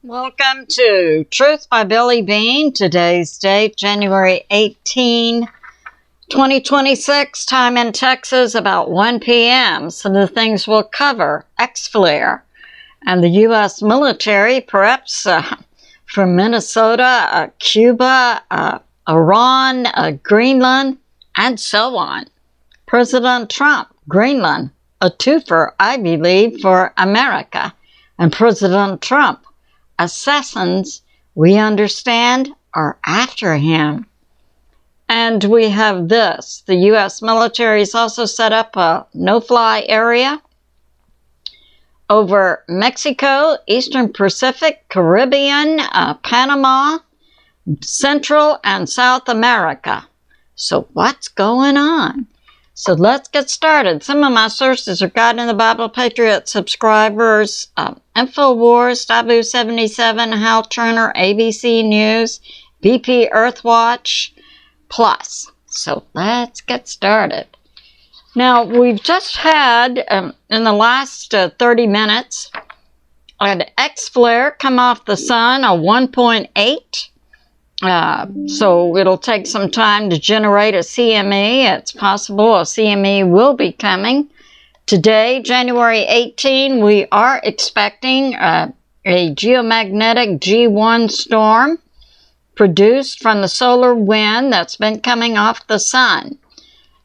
Welcome to Truth by Billie Beene. Today's date, January 18, 2026. Time in Texas, about 1 p.m. Some of the things we'll cover: X-Flare and the U.S. military preps from Minnesota, Cuba, Iran, Greenland, and so on. President Trump, Greenland, a twofer, I believe, for America. And President Trump, assassins, we understand, are after him. And we have this. The U.S. military has also set up a no-fly area over Mexico, Eastern Pacific, Caribbean, Panama, Central and South America. So what's going on? So let's get started. Some of my sources are God in the Bible, Patriot subscribers, InfoWars, W77, Hal Turner, ABC News, BPEARTHWATCH, Plus. So let's get started. Now, we've just had, in the last 30 minutes, an X-Flare come off the sun, a 1.8. So it'll take some time to generate a CME. It's possible a CME will be coming. Today, January 18, we are expecting a geomagnetic G1 storm produced from the solar wind that's been coming off the sun.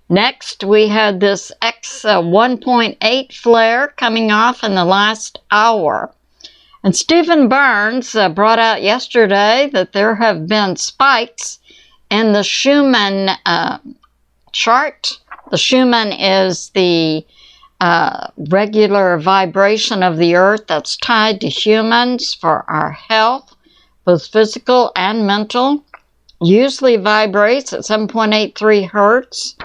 Next, we had this X 1.8 flare coming off in the last hour. And Stephen Burns brought out yesterday that there have been spikes in the Schumann chart. The Schumann is the regular vibration of the earth that's tied to humans for our health, both physical and mental. Usually vibrates at 7.83 hertz.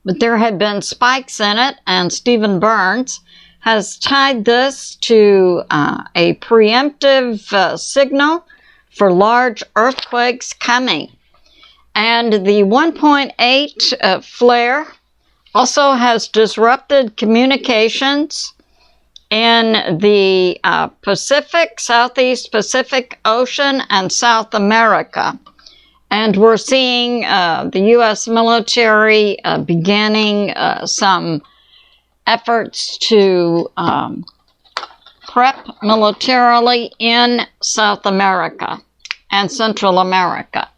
But there have been spikes in it, and Stephen Burns has tied this to a preemptive signal for large earthquakes coming. And the 1.8 flare also has disrupted communications in the Pacific, Southeast Pacific Ocean, and South America. And we're seeing the U.S. military beginning some efforts to prep militarily in South America and Central America.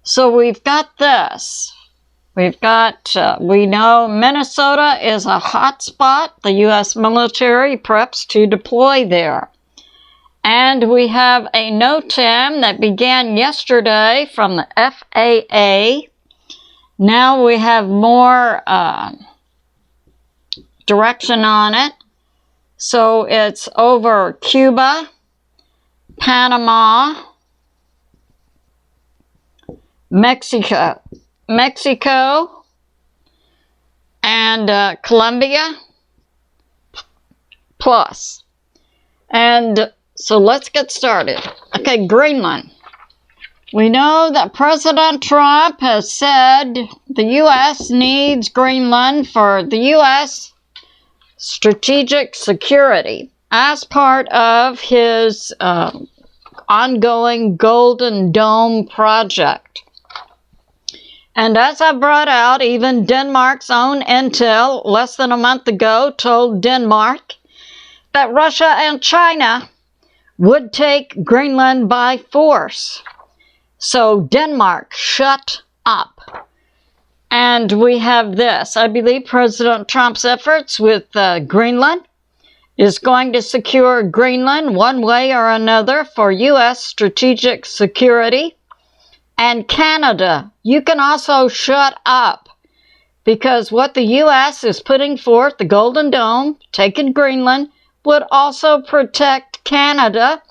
So we've got this. We've got, we know Minnesota is a hot spot. The U.S. military preps to deploy there. And we have a NOTAM that began yesterday from the FAA. Now we have more direction on it. So it's over Cuba, Panama, Mexico, and Colombia, plus. And so let's get started. Okay, Greenland. We know that President Trump has said the U.S. needs Greenland for the U.S. strategic security as part of his ongoing Golden Dome project. And as I brought out, even Denmark's own intel less than a month ago told Denmark that Russia and China would take Greenland by force. So Denmark, shut up. And we have this. I believe President Trump's efforts with Greenland is going to secure Greenland one way or another for U.S. strategic security. And Canada, you can also shut up, because what the U.S. is putting forth, the Golden Dome, taking Greenland, would also protect Canada,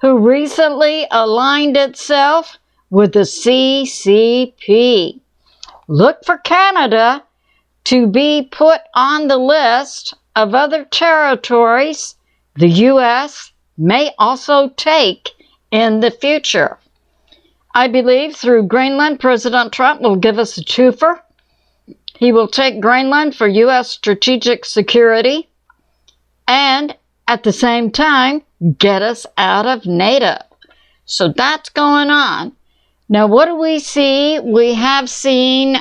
who recently aligned itself with the CCP. Look for Canada to be put on the list of other territories the U.S. may also take in the future. I believe through Greenland, President Trump will give us a twofer. He will take Greenland for U.S. strategic security, and at the same time, get us out of NATO. So that's going on. Now, what do we see? We have seen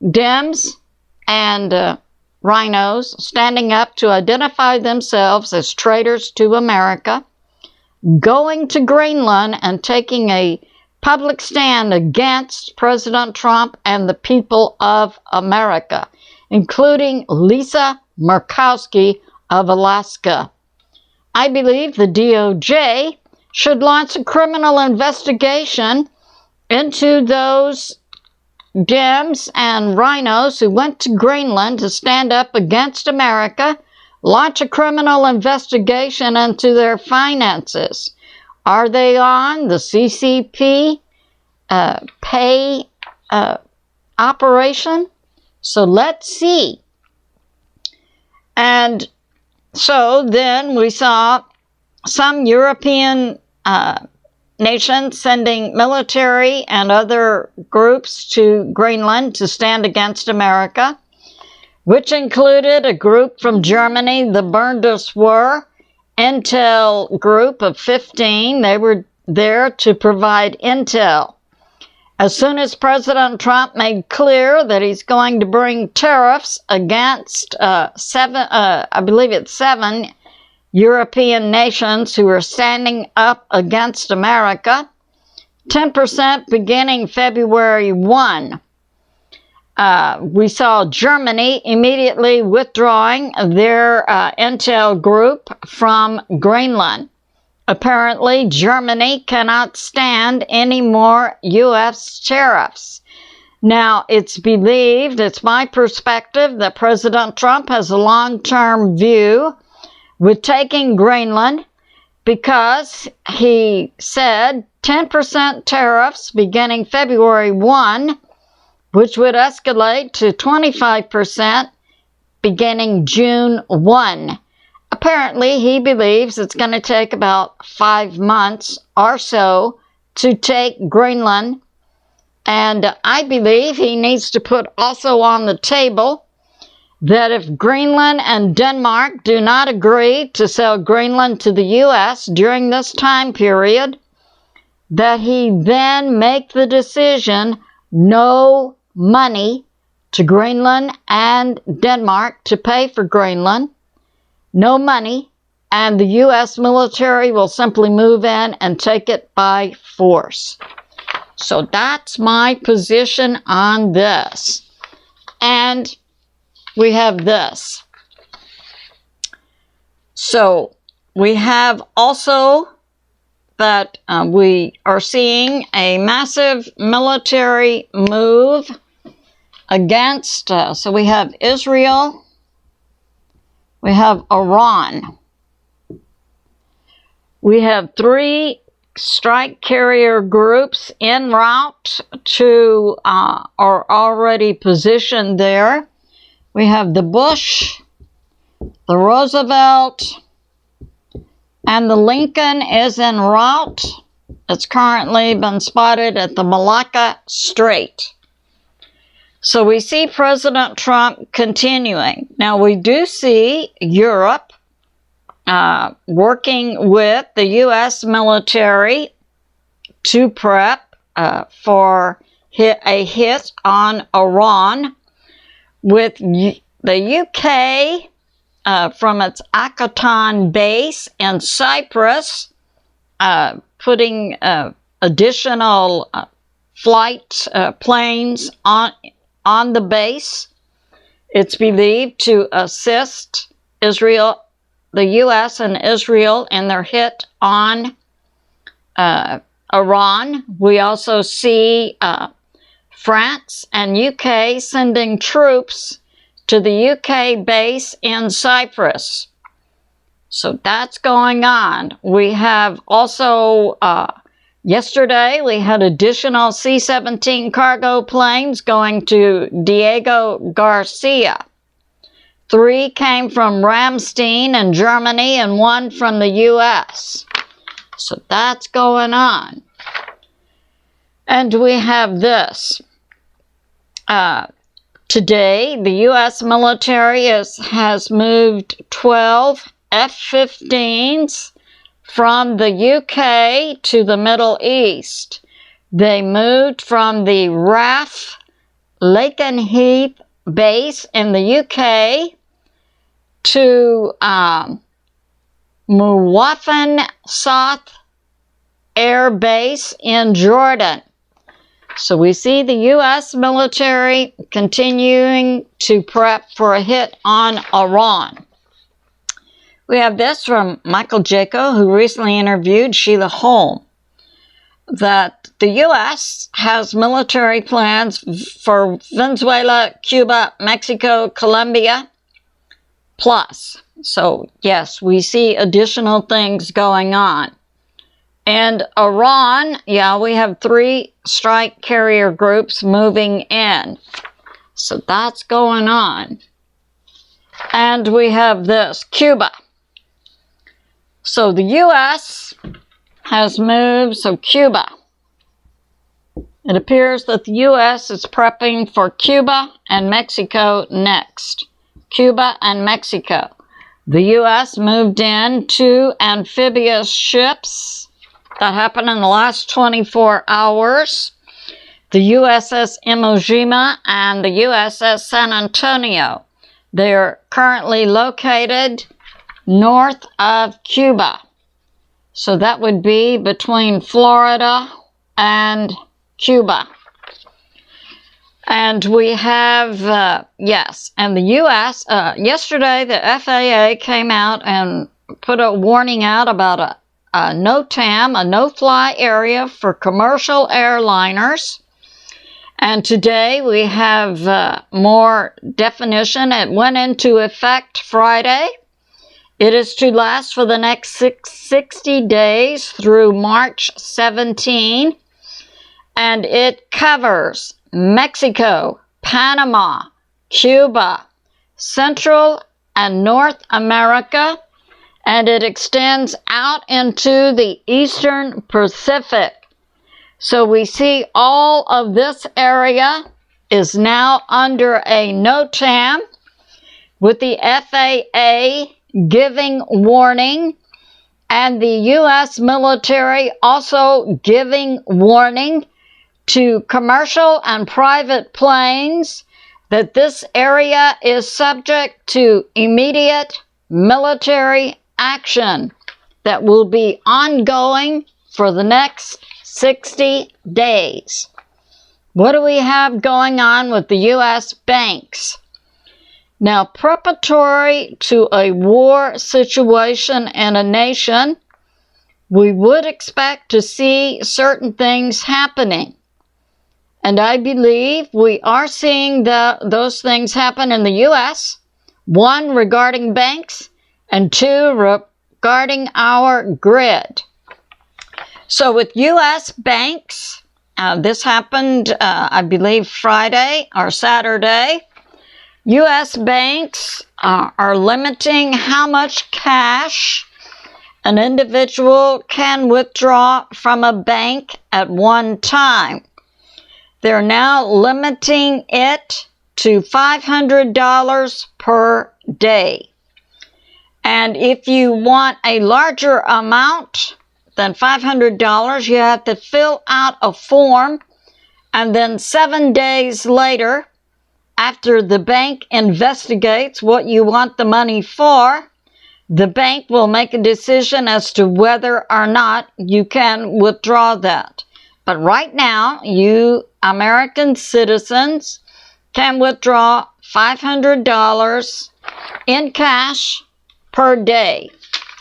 Dems and rhinos standing up to identify themselves as traitors to America, going to Greenland and taking a public stand against President Trump and the people of America, including Lisa Murkowski of Alaska. I believe the DOJ should launch a criminal investigation into those Dems and rhinos who went to Greenland to stand up against America, launch a criminal investigation into their finances. Are they on the CCP pay operation? So let's see. And so then we saw some European nations sending military and other groups to Greenland to stand against America, which included a group from Germany, the Bundeswehr Intel group of 15. They were there to provide intel. As soon as President Trump made clear that he's going to bring tariffs against seven European nations who are standing up against America, 10% beginning February 1. We saw Germany immediately withdrawing their intel group from Greenland. Apparently, Germany cannot stand any more U.S. tariffs. Now, it's believed, it's my perspective, that President Trump has a long-term view with taking Greenland because he said 10% tariffs beginning February 1, which would escalate to 25% beginning June 1. Apparently, he believes it's going to take about 5 months or so to take Greenland. And I believe he needs to put also on the table that if Greenland and Denmark do not agree to sell Greenland to the U.S. during this time period, that he then make the decision no money to Greenland and Denmark to pay for Greenland, no money, and the U.S. military will simply move in and take it by force. So that's my position on this. And we have this. So we have also that we are seeing a massive military move against, so we have Israel, we have Iran, we have 3 strike carrier groups en route to, are already positioned there. We have the Bush, the Roosevelt, and the Lincoln is en route. It's currently been spotted at the Malacca Strait. So we see President Trump continuing. Now we do see Europe working with the U.S. military to prep for a hit on Iran, with the UK from its Angleton base in Cyprus putting additional flight planes on the base. It's believed to assist Israel, the U.S. and Israel in their hit on Iran. We also see France and UK sending troops to the UK base in Cyprus. So that's going on. We have also, yesterday we had additional C-17 cargo planes going to Diego Garcia. 3 came from Ramstein in Germany and 1 from the U.S. So that's going on. And we have this. Today, the U.S. military has moved 12 F-15s from the UK to the Middle East. They moved from the RAF Lakenheath base in the UK to Muwafan South Air Base in Jordan. So we see the U.S. military continuing to prep for a hit on Iran. We have this from Michael JACO, who recently interviewed Sheila Holm, that the U.S. has military plans for Venezuela, Cuba, Mexico, Colombia, plus. So, yes, we see additional things going on. And Iran, yeah, we have 3 strike carrier groups moving in. So that's going on. And we have this, Cuba. So the U.S. has moved, so Cuba. It appears that the U.S. is prepping for Cuba and Mexico next. Cuba and Mexico. The U.S. moved in 2 amphibious ships. That happened in the last 24 hours. The USS Iwo Jima and the USS San Antonio. They're currently located north of Cuba. So that would be between Florida and Cuba. And we have, yes, and the U.S., yesterday the FAA came out and put a warning out about a NOTAM, a no-fly area for commercial airliners. And today we have more definition. It went into effect Friday. It is to last for the next 60 days through March 17. And it covers Mexico, Panama, Cuba, Central and North America, and it extends out into the Eastern Pacific. So we see all of this area is now under a NOTAM, with the FAA giving warning, and the U.S. military also giving warning to commercial and private planes that this area is subject to immediate military action that will be ongoing for the next 60 days. What do we have going on with the U.S. banks? Now, preparatory to a war situation in a nation, we would expect to see certain things happening. And I believe we are seeing those things happen in the U.S., 1, regarding banks, and 2, regarding our grid. So with U.S. banks, this happened, I believe, Friday or Saturday. U.S. banks are limiting how much cash an individual can withdraw from a bank at one time. They're now limiting it to $500 per day. And if you want a larger amount than $500, you have to fill out a form, and then 7 days later, after the bank investigates what you want the money for, the bank will make a decision as to whether or not you can withdraw that. But right now, you American citizens can withdraw $500 in cash per day.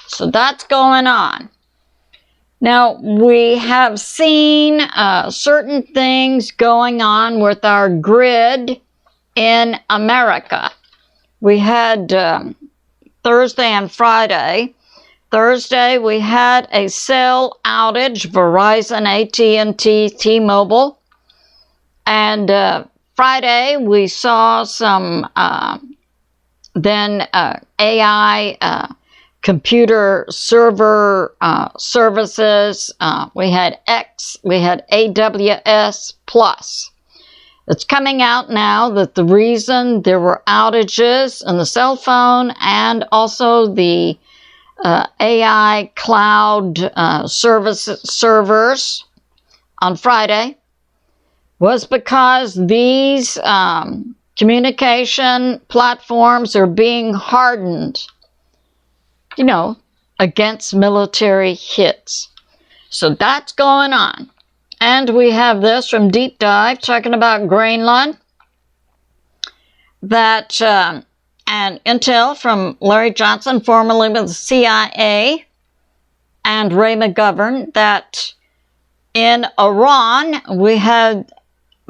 So that's going on. Now, we have seen certain things going on with our grid in America. We had Thursday and Friday. Thursday, we had a cell outage, Verizon, AT&T, T-Mobile. And Friday, we saw some AI computer server services. We had AWS+. It's coming out now that the reason there were outages in the cell phone and also the AI cloud servers on Friday was because these communication platforms are being hardened, you know, against military hits. So that's going on. And we have this from Deep Dive talking about Greenland, that and intel from Larry Johnson, formerly with the CIA, and Ray McGovern, that in Iran we had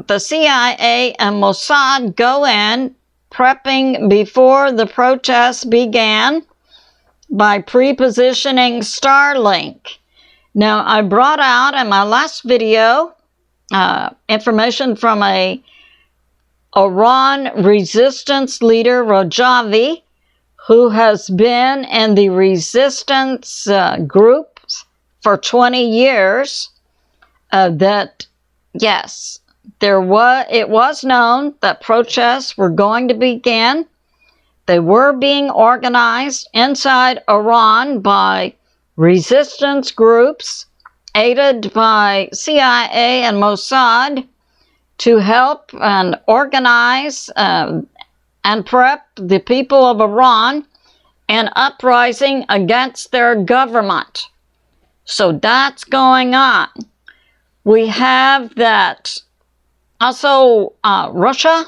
the CIA and Mossad go in, prepping before the protests began by pre-positioning Starlink. Now, I brought out in my last video information from a Iran resistance leader, Rajavi, who has been in the resistance groups for 20 years, that, yes, it was known that protests were going to begin. They were being organized inside Iran by resistance groups aided by CIA and Mossad to help and organize and prep the people of Iran in uprising against their government. So that's going on. We have that also Russia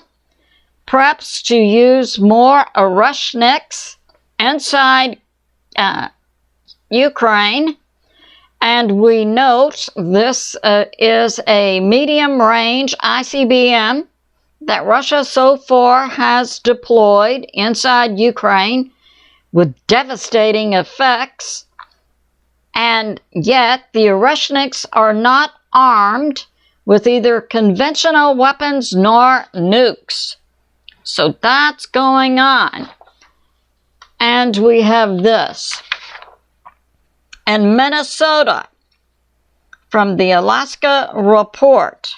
preps to use more Orushniks inside Ukraine, and we note this is a medium-range ICBM that Russia so far has deployed inside Ukraine with devastating effects, and yet the Orushniks are not armed with either conventional weapons nor nukes. So that's going on. And we have this. In Minnesota, from the Alaska Report,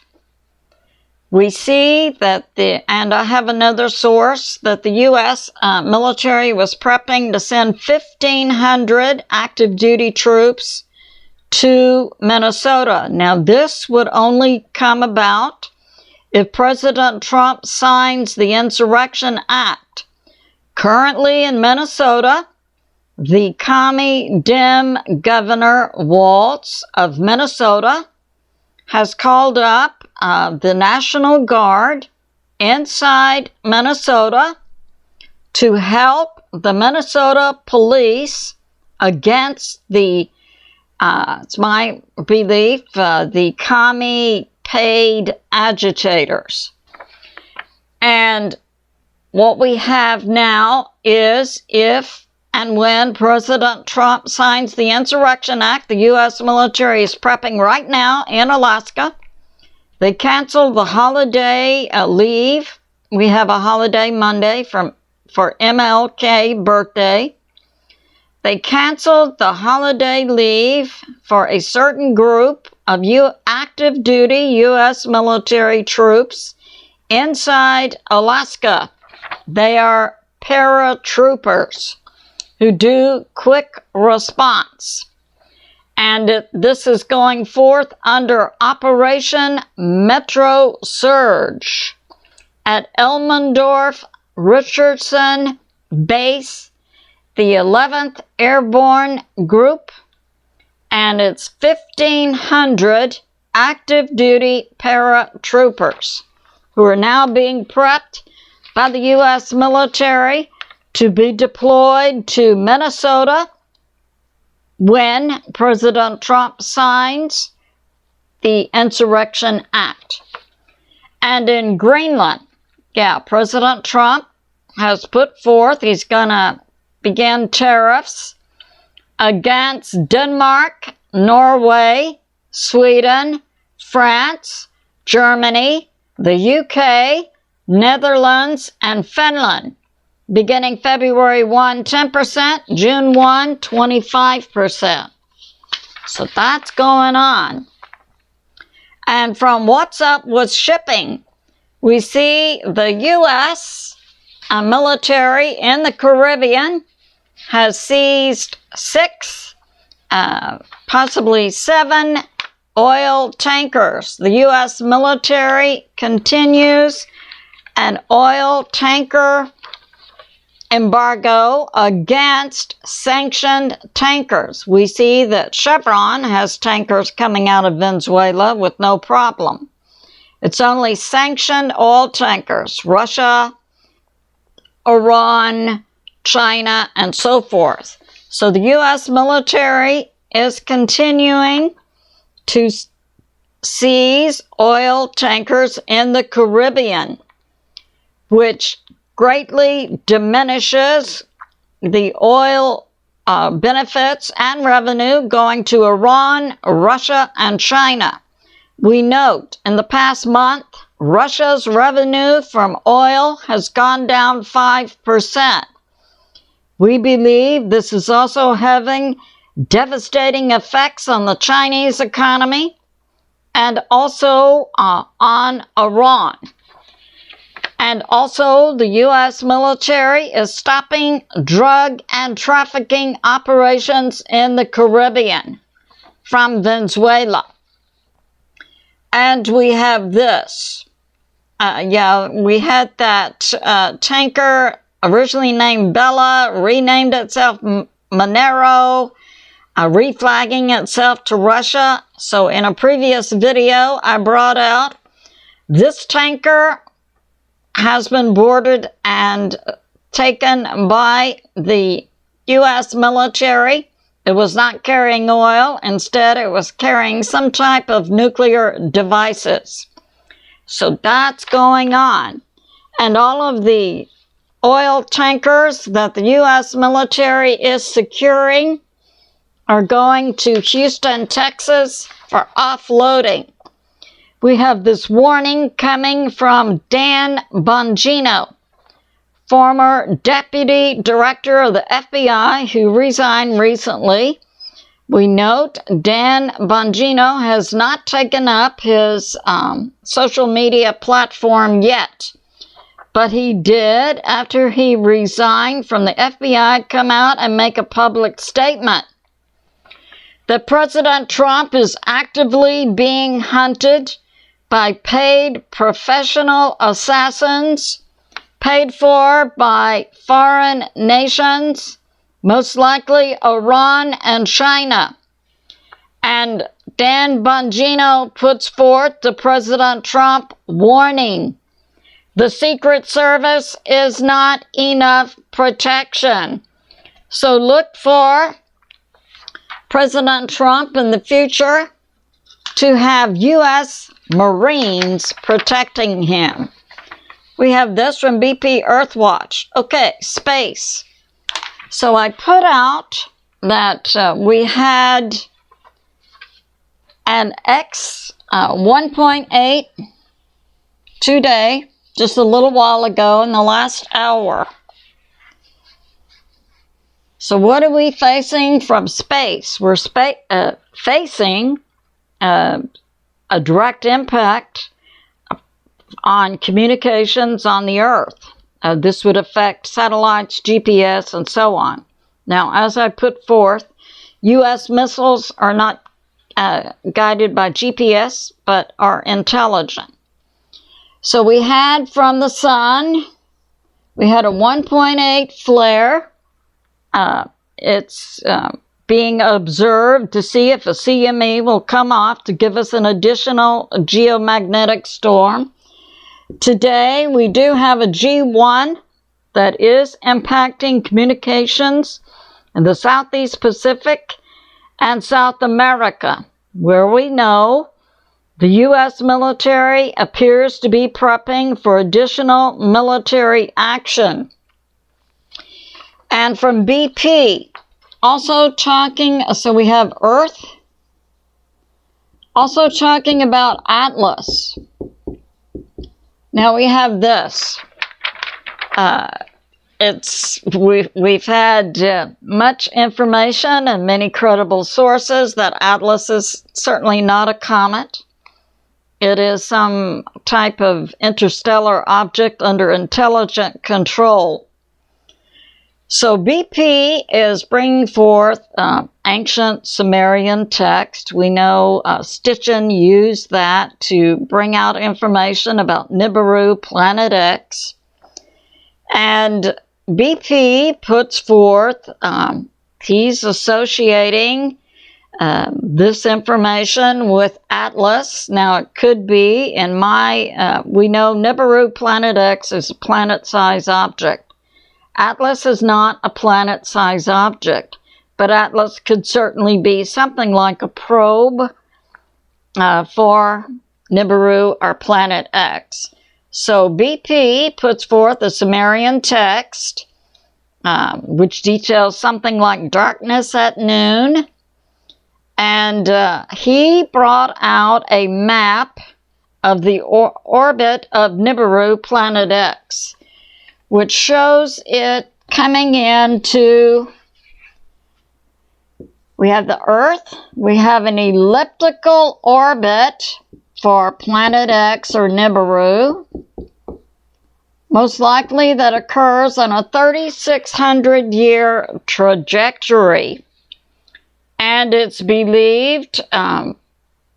we see that and I have another source, that the U.S. military was prepping to send 1,500 active duty troops to Minnesota. Now, this would only come about if President Trump signs the Insurrection Act. Currently in Minnesota, the Commie Dem Governor Walz of Minnesota has called up the National Guard inside Minnesota to help the Minnesota police against the, it's my belief, the commie paid agitators. And what we have now is, if and when President Trump signs the Insurrection Act, the U.S. military is prepping right now in Alaska. They canceled the holiday leave. We have a holiday Monday for MLK birthday. They canceled the holiday leave for a certain group of active duty U.S. military troops inside Alaska. They are paratroopers who do quick response. And this is going forth under Operation Metro Surge at Elmendorf Richardson Base, the 11th Airborne Group, and it's 1,500 active duty paratroopers who are now being prepped by the U.S. military to be deployed to Minnesota when President Trump signs the Insurrection Act. And in Greenland, President Trump has put forth, he's going to begin tariffs against Denmark, Norway, Sweden, France, Germany, the UK, Netherlands, and Finland. Beginning February 1, 10%, June 1, 25%. So that's going on. And from What's Up with Shipping, we see the U.S. military in the Caribbean has seized 6, possibly 7 oil tankers. The U.S. military continues an oil tanker embargo against sanctioned tankers. We see that Chevron has tankers coming out of Venezuela with no problem. It's only sanctioned oil tankers, Russia, Iran, China, and so forth. So the U.S. military is continuing to seize oil tankers in the Caribbean, which greatly diminishes the oil benefits and revenue going to Iran, Russia, and China. We note in the past month, Russia's revenue from oil has gone down 5%. We believe this is also having devastating effects on the Chinese economy and also on Iran. And also, the U.S. military is stopping drug and trafficking operations in the Caribbean from Venezuela. And we have this. We had that tanker originally named Bella, renamed itself Monero, reflagging itself to Russia. So in a previous video, I brought out this tanker has been boarded and taken by the U.S. military. It was not carrying oil. Instead, it was carrying some type of nuclear devices. So that's going on. And all of the oil tankers that the U.S. military is securing are going to Houston, Texas for offloading. We have this warning coming from Dan Bongino, former deputy director of the FBI who resigned recently. We note Dan Bongino has not taken up his social media platform yet, but he did, after he resigned from the FBI, come out and make a public statement that President Trump is actively being hunted by paid professional assassins paid for by foreign nations, most likely Iran and China. And Dan Bongino puts forth to President Trump warning. The Secret Service is not enough protection. So look for President Trump in the future to have U.S. Marines protecting him. We have this from BPEARTHWATCH. Okay, space. So I put out that we had an X 1.8 today, just a little while ago in the last hour. So what are we facing from space? We're facing a direct impact on communications on the Earth. This would affect satellites, GPS, and so on. Now, as I put forth, U.S. missiles are not guided by GPS, but are intelligent. So we had from the sun, we had a 1.8 flare. It's being observed to see if a CME will come off to give us an additional geomagnetic storm. Today, we do have a G1 that is impacting communications in the Southeast Pacific and South America, where we know the U.S. military appears to be prepping for additional military action. And from BP, also talking, so we have Earth, also talking about Atlas. Now we have this. We've had much information and many credible sources that Atlas is certainly not a comet. it is some type of interstellar object under intelligent control. So BP is bringing forth ancient Sumerian text. We know Stitchin used that to bring out information about Nibiru, Planet X. And BP puts forth, he's associating this information with Atlas. Now, it could be, in we know Nibiru, Planet X is a planet-size object. Atlas is not a planet-size object, but Atlas could certainly be something like a probe for Nibiru or Planet X. So BP puts forth a Sumerian text, which details something like darkness at noon, and he brought out a map of the orbit of Nibiru, Planet X, which shows it coming into, we have the Earth, we have an elliptical orbit for Planet X or Nibiru, most likely that occurs on a 3,600-year trajectory. And it's believed,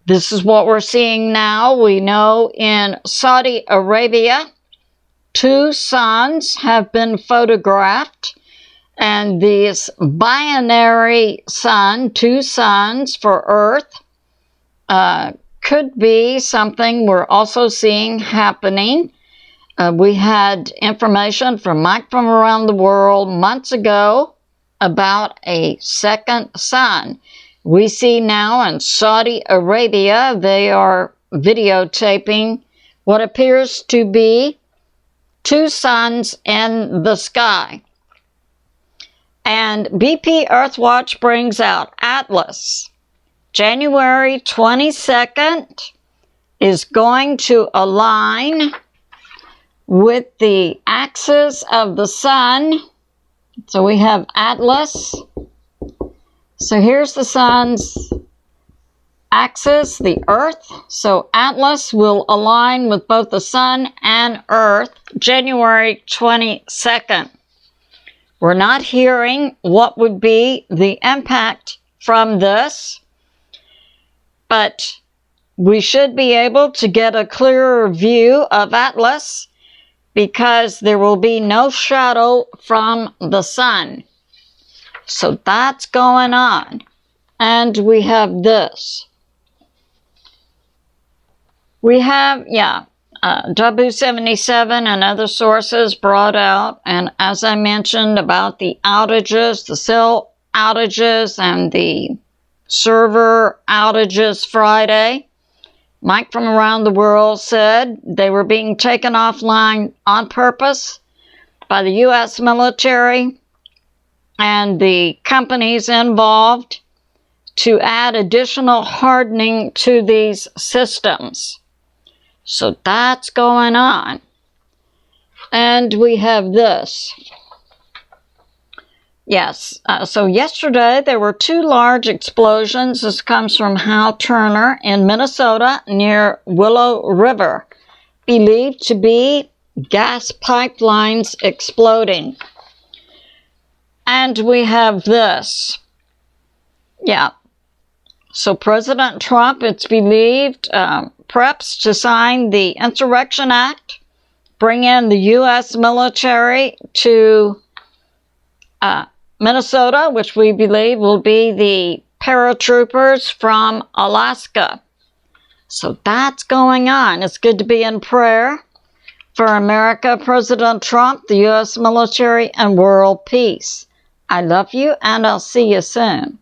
this is what we're seeing now, we know in Saudi Arabia, 2 suns have been photographed, and this binary sun, 2 suns for Earth, could be something we're also seeing happening. We had information from Mike from Around the World months ago about a second sun. We see now in Saudi Arabia, they are videotaping what appears to be 2 suns in the sky. And BP Earthwatch brings out Atlas. January 22nd is going to align with the axis of the sun. So we have Atlas. So here's the sun's axis, the Earth. So Atlas will align with both the sun and Earth January 22nd. We're not hearing what would be the impact from this, but we should be able to get a clearer view of Atlas because there will be no shadow from the sun. So that's going on. And we have this. We have, W77 and other sources brought out, and as I mentioned about the outages, the cell outages and the server outages Friday, Mike from Around the World said they were being taken offline on purpose by the U.S. military and the companies involved to add additional hardening to these systems. So that's going on. And we have this. Yes, so yesterday there were 2 large explosions. This comes from Hal Turner in Minnesota near Willow River, believed to be gas pipelines exploding. And we have this. So President Trump, it's believed, preps to sign the Insurrection Act, bring in the U.S. military to Minnesota, which we believe will be the paratroopers from Alaska. So that's going on. It's good to be in prayer for America, President Trump, the U.S. military, and world peace. I love you, and I'll see you soon.